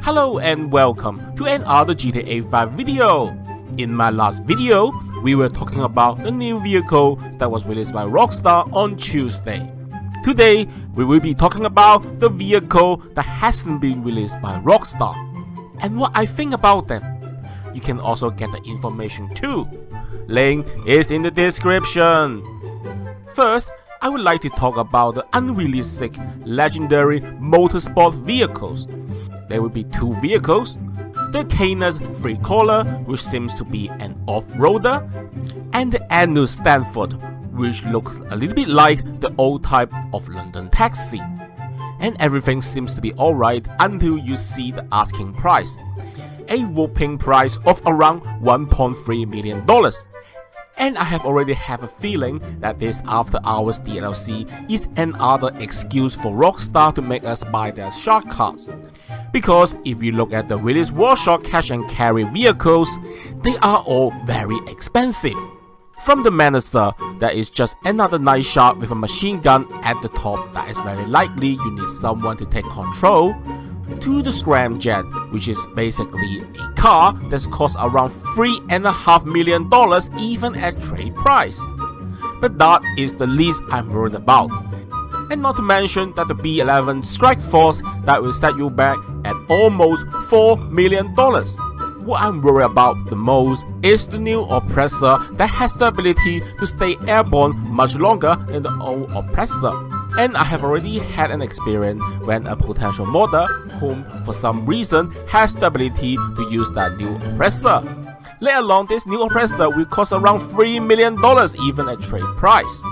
Hello and welcome to another GTA 5 video. In my last video, we were talking about the new vehicle that was released by Rockstar on Tuesday. Today, we will be talking about the vehicle that hasn't been released by Rockstar and what I think about them. You can also get the information too. Link is in the description. First, I would like to talk about the Unreleased legendary motorsport vehicles. There will be two vehicles, the Canis 3-Color, which seems to be an off-roader, and the Anus Stanford, which looks a little bit like the old type of London taxi. And everything seems to be alright until you see the asking price, a whopping price of around $1.3 million. And I have already have a feeling that this After Hours DLC is another excuse for Rockstar to make us buy their shark cards. Because if you look at the release workshop cash and carry vehicles, they are all very expensive. From the Menacer, that is just another nice shark with a machine gun at the top that is very likely you need someone to take control, to the Scramjet, which is basically a car that costs around $3.5 million even at trade price. But that is the least I'm worried about. And not to mention that the B11 Strike Force that will set you back at almost $4 million. What I'm worried about the most is the new Oppressor that has the ability to stay airborne much longer than the old Oppressor. And I have already had an experience when a potential modder, whom for some reason has the ability to use that new Oppressor. Let alone this new Oppressor will cost around $3 million even at trade price.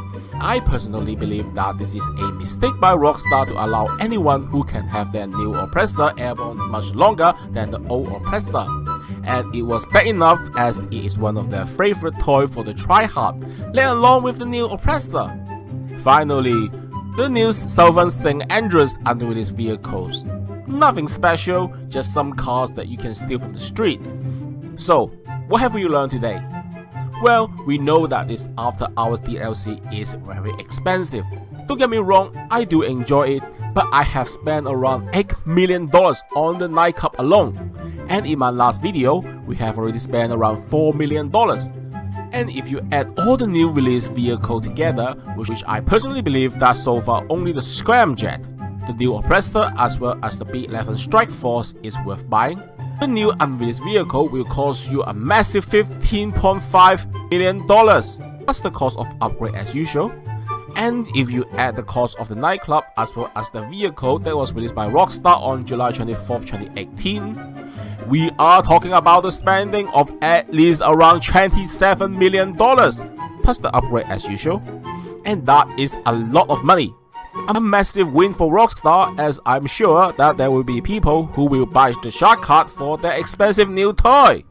I personally believe that this is a mistake by Rockstar to allow anyone who can have their new Oppressor airborne much longer than the old Oppressor. And it was bad enough as it is one of their favorite toys for the tryhard, let alone with the new Oppressor. Finally, the new Southern St. Andrews unreleased vehicles. Nothing special, just some cars that you can steal from the street. So, what have we learned today? Well, we know that this After Hours DLC is very expensive. Don't get me wrong, I do enjoy it, but I have spent around $8 million on the nightclub alone. And in my last video, we have already spent around $4 million. And if you add all the new release vehicle together, which I personally believe that so far only the Scramjet, the new Oppressor as well as the B11 Strike Force is worth buying, the new unreleased vehicle will cost you a massive $15.5 million. That's the cost of upgrade as usual. And if you add the cost of the nightclub as well as the vehicle that was released by Rockstar on July 24th, 2018, we are talking about the spending of at least around $27 million, plus the upgrade as usual. And that is a lot of money. A massive win for Rockstar, as I'm sure that there will be people who will buy the shark card for their expensive new toy.